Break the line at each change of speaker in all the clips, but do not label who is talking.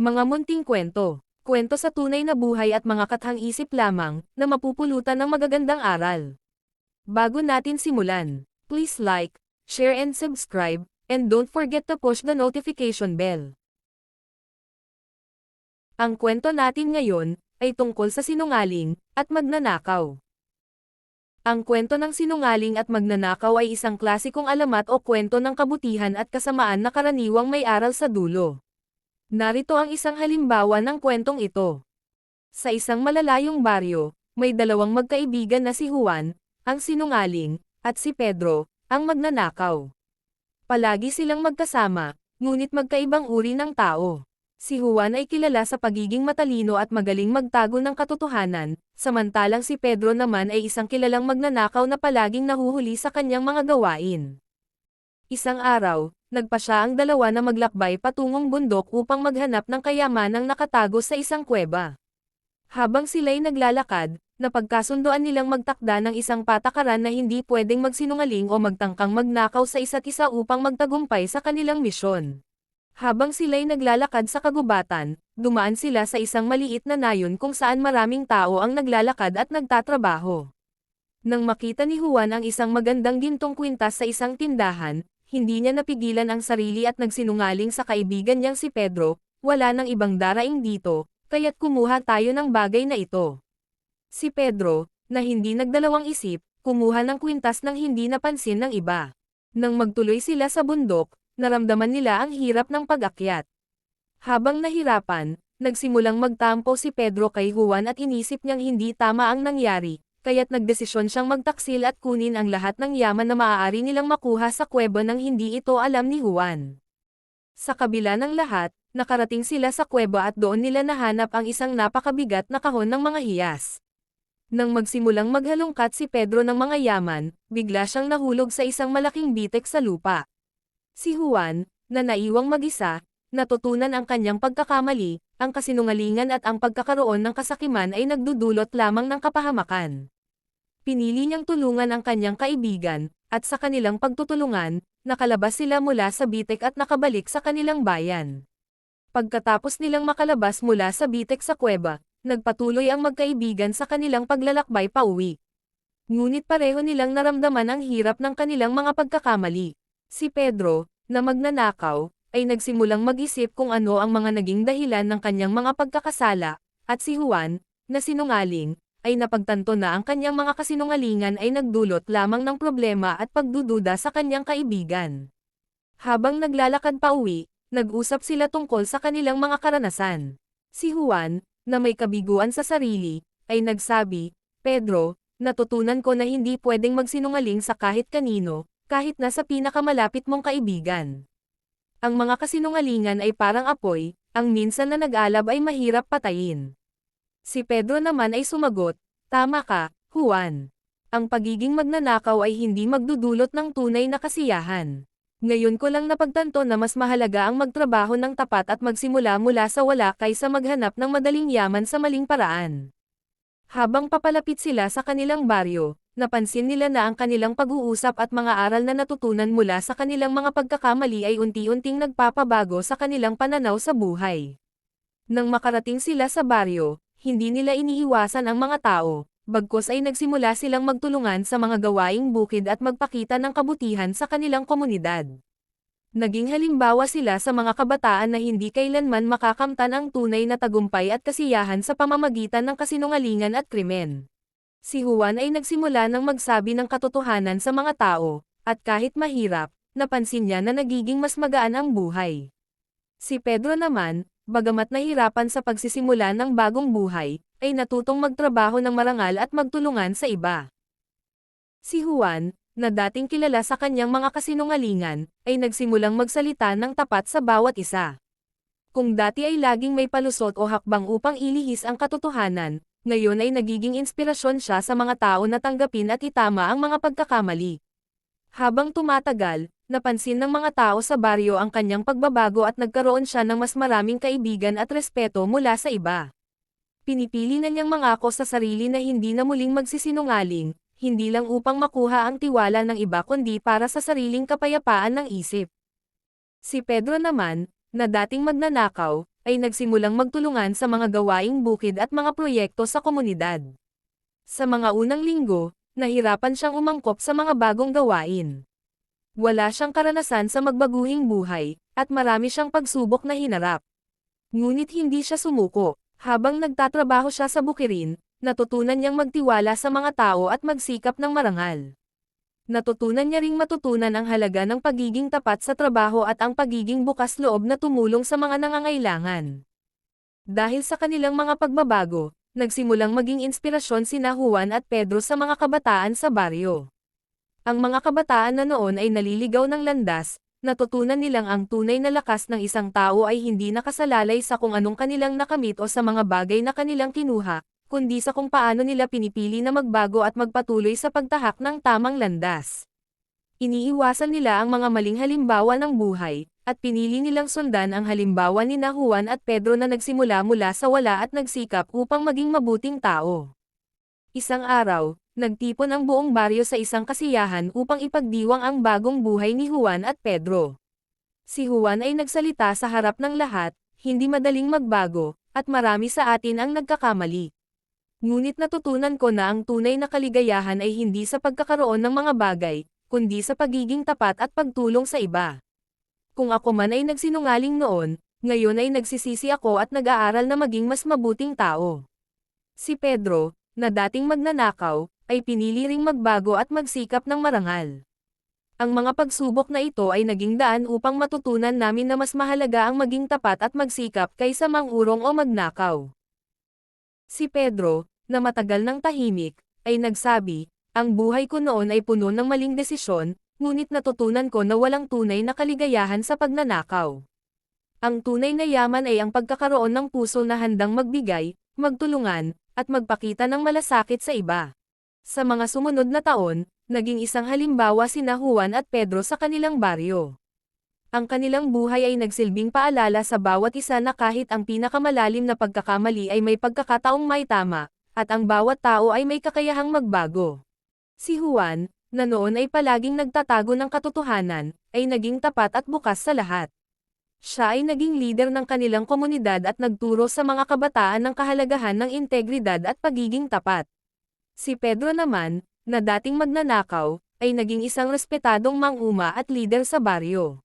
Mga munting kwento. Kwento sa tunay na buhay at mga kathang-isip lamang na mapupulutan ng magagandang aral. Bago natin simulan, please like, share and subscribe, and don't forget to push the notification bell. Ang kwento natin ngayon ay tungkol sa sinungaling at magnanakaw. Ang kwento ng sinungaling at magnanakaw ay isang klasikong alamat o kwento ng kabutihan at kasamaan na karaniwang may aral sa dulo. Narito ang isang halimbawa ng kwentong ito. Sa isang malalayong baryo, may dalawang magkaibigan na si Juan, ang sinungaling, at si Pedro, ang magnanakaw. Palagi silang magkasama, ngunit magkaibang uri ng tao. Si Juan ay kilala sa pagiging matalino at magaling magtago ng katotohanan, samantalang si Pedro naman ay isang kilalang magnanakaw na palaging nahuhuli sa kanyang mga gawain. Isang araw, nagpasya ang dalawa na maglakbay patungong bundok upang maghanap ng kayamanang nakatago sa isang kuweba. Habang sila'y naglalakad, napagkasundoan nilang magtakda ng isang patakaran na hindi pwedeng magsinungaling o magtangkang magnakaw sa isa't isa upang magtagumpay sa kanilang misyon. Habang sila'y naglalakad sa kagubatan, dumaan sila sa isang maliit na nayon kung saan maraming tao ang naglalakad at nagtatrabaho. Nang makita ni Juan ang isang magandang gintong kwintas sa isang tindahan, hindi niya napigilan ang sarili at nagsinungaling sa kaibigan niyang si Pedro, "Wala nang ibang daraing dito, kaya't kumuha tayo ng bagay na ito." Si Pedro, na hindi nagdalawang isip, kumuha ng kwintas nang hindi napansin ng iba. Nang magtuloy sila sa bundok, naramdaman nila ang hirap ng pag-akyat. Habang nahirapan, nagsimulang magtampo si Pedro kay Juan at inisip niyang hindi tama ang nangyari, kaya't nagdesisyon siyang magtaksil at kunin ang lahat ng yaman na maaari nilang makuha sa kuweba nang hindi ito alam ni Juan. Sa kabila ng lahat, nakarating sila sa kuweba at doon nila nahanap ang isang napakabigat na kahon ng mga hiyas. Nang magsimulang maghalongkat si Pedro ng mga yaman, bigla siyang nahulog sa isang malaking bitek sa lupa. Si Juan, na naiwang mag-isa, natutunan ang kanyang pagkakamali, ang kasinungalingan at ang pagkakaroon ng kasakiman ay nagdudulot lamang ng kapahamakan. Pinili niyang tulungan ang kanyang kaibigan, at sa kanilang pagtutulungan, nakalabas sila mula sa bitek at nakabalik sa kanilang bayan. Pagkatapos nilang makalabas mula sa bitek sa kuweba, nagpatuloy ang magkaibigan sa kanilang paglalakbay pauwi. Ngunit pareho nilang naramdaman ang hirap ng kanilang mga pagkakamali. Si Pedro, na magnanakaw, ay nagsimulang mag-isip kung ano ang mga naging dahilan ng kanyang mga pagkakasala, at si Juan, na sinungaling, ay napagtanto na ang kanyang mga kasinungalingan ay nagdulot lamang ng problema at pagdududa sa kanyang kaibigan. Habang naglalakad pauwi, nag-usap sila tungkol sa kanilang mga karanasan. Si Juan, na may kabiguan sa sarili, ay nagsabi, "Pedro, natutunan ko na hindi pwedeng magsinungaling sa kahit kanino, kahit na sa pinakamalapit mong kaibigan. Ang mga kasinungalingan ay parang apoy, ang minsan na nag-alab ay mahirap patayin." Si Pedro naman ay sumagot, "Tama ka, Juan. Ang pagiging magnanakaw ay hindi magdudulot ng tunay na kasiyahan. Ngayon ko lang napagtanto na mas mahalaga ang magtrabaho ng tapat at magsimula mula sa wala kaysa maghanap ng madaling yaman sa maling paraan." Habang papalapit sila sa kanilang baryo, napansin nila na ang kanilang pag-uusap at mga aral na natutunan mula sa kanilang mga pagkakamali ay unti-unting nagpapabago sa kanilang pananaw sa buhay. Nang makarating sila sa baryo, hindi nila iniiwasan ang mga tao, bagkus ay nagsimula silang magtulungan sa mga gawaing bukid at magpakita ng kabutihan sa kanilang komunidad. Naging halimbawa sila sa mga kabataan na hindi kailanman makakamtan ang tunay na tagumpay at kasiyahan sa pamamagitan ng kasinungalingan at krimen. Si Juan ay nagsimula ng magsabi ng katotohanan sa mga tao, at kahit mahirap, napansin niya na nagiging mas magaan ang buhay. Si Pedro naman, bagamat nahirapan sa pagsisimula ng bagong buhay, ay natutong magtrabaho ng marangal at magtulungan sa iba. Si Juan, na dating kilala sa kanyang mga kasinungalingan, ay nagsimulang magsalita ng tapat sa bawat isa. Kung dati ay laging may palusot o hakbang upang ilihis ang katotohanan, ngayon ay nagiging inspirasyon siya sa mga tao na tanggapin at itama ang mga pagkakamali. Habang tumatagal, napansin ng mga tao sa baryo ang kanyang pagbabago at nagkaroon siya ng mas maraming kaibigan at respeto mula sa iba. Pinipili na niyang mangako sa sarili na hindi na muling magsisinungaling, hindi lang upang makuha ang tiwala ng iba kundi para sa sariling kapayapaan ng isip. Si Pedro naman, na dating magnanakaw, ay nagsimulang magtulungan sa mga gawaing bukid at mga proyekto sa komunidad. Sa mga unang linggo, nahirapan siyang umangkop sa mga bagong gawain. Wala siyang karanasan sa magbaguhing buhay, at marami siyang pagsubok na hinarap. Ngunit hindi siya sumuko. Habang nagtatrabaho siya sa bukirin, natutunan niyang magtiwala sa mga tao at magsikap ng marangal. Natutunan niya ring matutunan ang halaga ng pagiging tapat sa trabaho at ang pagiging bukas loob na tumulong sa mga nangangailangan. Dahil sa kanilang mga pagbabago, nagsimulang maging inspirasyon sina Juan at Pedro sa mga kabataan sa baryo. Ang mga kabataan na noon ay naliligaw ng landas, natutunan nilang ang tunay na lakas ng isang tao ay hindi nakasalalay sa kung anong kanilang nakamit o sa mga bagay na kanilang kinuha, kundi sa kung paano nila pinipili na magbago at magpatuloy sa pagtahak ng tamang landas. Iniiwasan nila ang mga maling halimbawa ng buhay, at pinili nilang sundan ang halimbawa ni Juan at Pedro na nagsimula mula sa wala at nagsikap upang maging mabuting tao. Isang araw, nagtipon ang buong baryo sa isang kasiyahan upang ipagdiwang ang bagong buhay ni Juan at Pedro. Si Juan ay nagsalita sa harap ng lahat, hindi madaling magbago, at marami sa atin ang nagkakamali. Ngunit natutunan ko na ang tunay na kaligayahan ay hindi sa pagkakaroon ng mga bagay, kundi sa pagiging tapat at pagtulong sa iba. Kung ako man ay nagsinungaling noon, ngayon ay nagsisisi ako at nag-aaral na maging mas mabuting tao. Si Pedro, na dating magnanakaw, ay pinili ring magbago at magsikap ng marangal. Ang mga pagsubok na ito ay naging daan upang matutunan namin na mas mahalaga ang maging tapat at magsikap kaysa mangurong o magnakaw. Si Pedro, na matagal ng tahimik, ay nagsabi, ang buhay ko noon ay puno ng maling desisyon, ngunit natutunan ko na walang tunay na kaligayahan sa pagnanakaw. Ang tunay na yaman ay ang pagkakaroon ng puso na handang magbigay, magtulungan, at magpakita ng malasakit sa iba. Sa mga sumunod na taon, naging isang halimbawa sina Juan at Pedro sa kanilang baryo. Ang kanilang buhay ay nagsilbing paalala sa bawat isa na kahit ang pinakamalalim na pagkakamali ay may pagkakataong may tama, at ang bawat tao ay may kakayahang magbago. Si Juan, na noon ay palaging nagtatago ng katotohanan, ay naging tapat at bukas sa lahat. Siya ay naging leader ng kanilang komunidad at nagturo sa mga kabataan ng kahalagahan ng integridad at pagiging tapat. Si Pedro naman, na dating magnanakaw, ay naging isang respetadong manguma at leader sa baryo.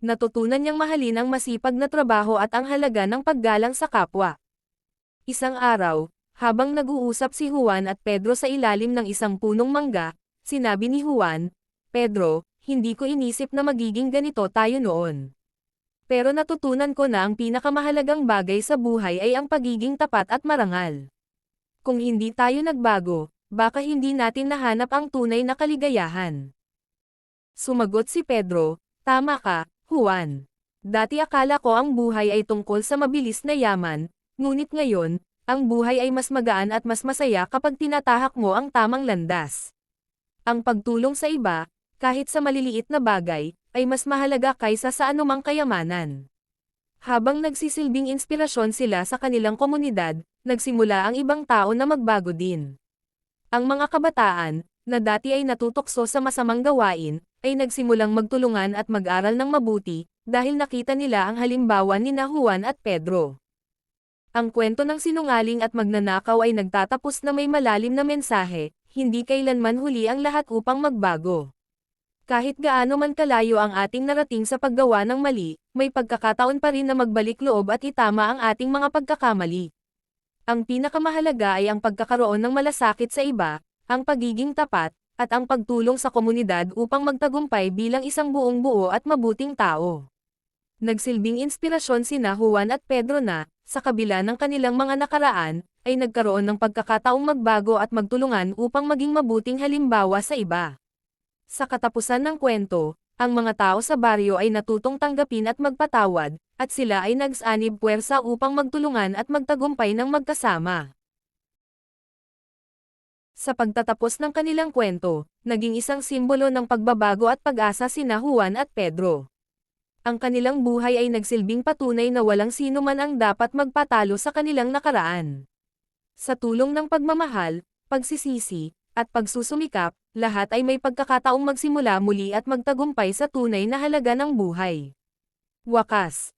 Natutunan niyang mahalin ang masipag na trabaho at ang halaga ng paggalang sa kapwa. Isang araw, habang nag-uusap si Juan at Pedro sa ilalim ng isang punong mangga, sinabi ni Juan, "Pedro, hindi ko inisip na magiging ganito tayo noon. Pero natutunan ko na ang pinakamahalagang bagay sa buhay ay ang pagiging tapat at marangal. Kung hindi tayo nagbago, baka hindi natin nahanap ang tunay na kaligayahan." Sumagot si Pedro, "Tama ka, Juan. Dati akala ko ang buhay ay tungkol sa mabilis na yaman, ngunit ngayon, ang buhay ay mas magaan at mas masaya kapag tinatahak mo ang tamang landas. Ang pagtulong sa iba, kahit sa maliliit na bagay, ay mas mahalaga kaysa sa anumang kayamanan." Habang nagsisilbing inspirasyon sila sa kanilang komunidad, nagsimula ang ibang tao na magbago din. Ang mga kabataan, na dati ay natutokso sa masamang gawain, ay nagsimulang magtulungan at mag-aral ng mabuti, dahil nakita nila ang halimbawa ni Juan at Pedro. Ang kwento ng sinungaling at magnanakaw ay nagtatapos na may malalim na mensahe, hindi kailanman huli ang lahat upang magbago. Kahit gaano man kalayo ang ating narating sa paggawa ng mali, may pagkakataon pa rin na magbalik loob at itama ang ating mga pagkakamali. Ang pinakamahalaga ay ang pagkakaroon ng malasakit sa iba, ang pagiging tapat, at ang pagtulong sa komunidad upang magtagumpay bilang isang buong buo at mabuting tao. Nagsilbing inspirasyon sina Juan at Pedro na, sa kabila ng kanilang mga nakaraan, ay nagkaroon ng pagkakataong magbago at magtulungan upang maging mabuting halimbawa sa iba. Sa katapusan ng kwento, ang mga tao sa baryo ay natutong tanggapin at magpatawad, at sila ay nagsanib puwersa upang magtulungan at magtagumpay ng magkasama. Sa pagtatapos ng kanilang kwento, naging isang simbolo ng pagbabago at pag-asa sina Juan at Pedro. Ang kanilang buhay ay nagsilbing patunay na walang sino man ang dapat magpatalo sa kanilang nakaraan. Sa tulong ng pagmamahal, pagsisisi, at pagsusumikap, lahat ay may pagkakataong magsimula muli at magtagumpay sa tunay na halaga ng buhay. Wakas.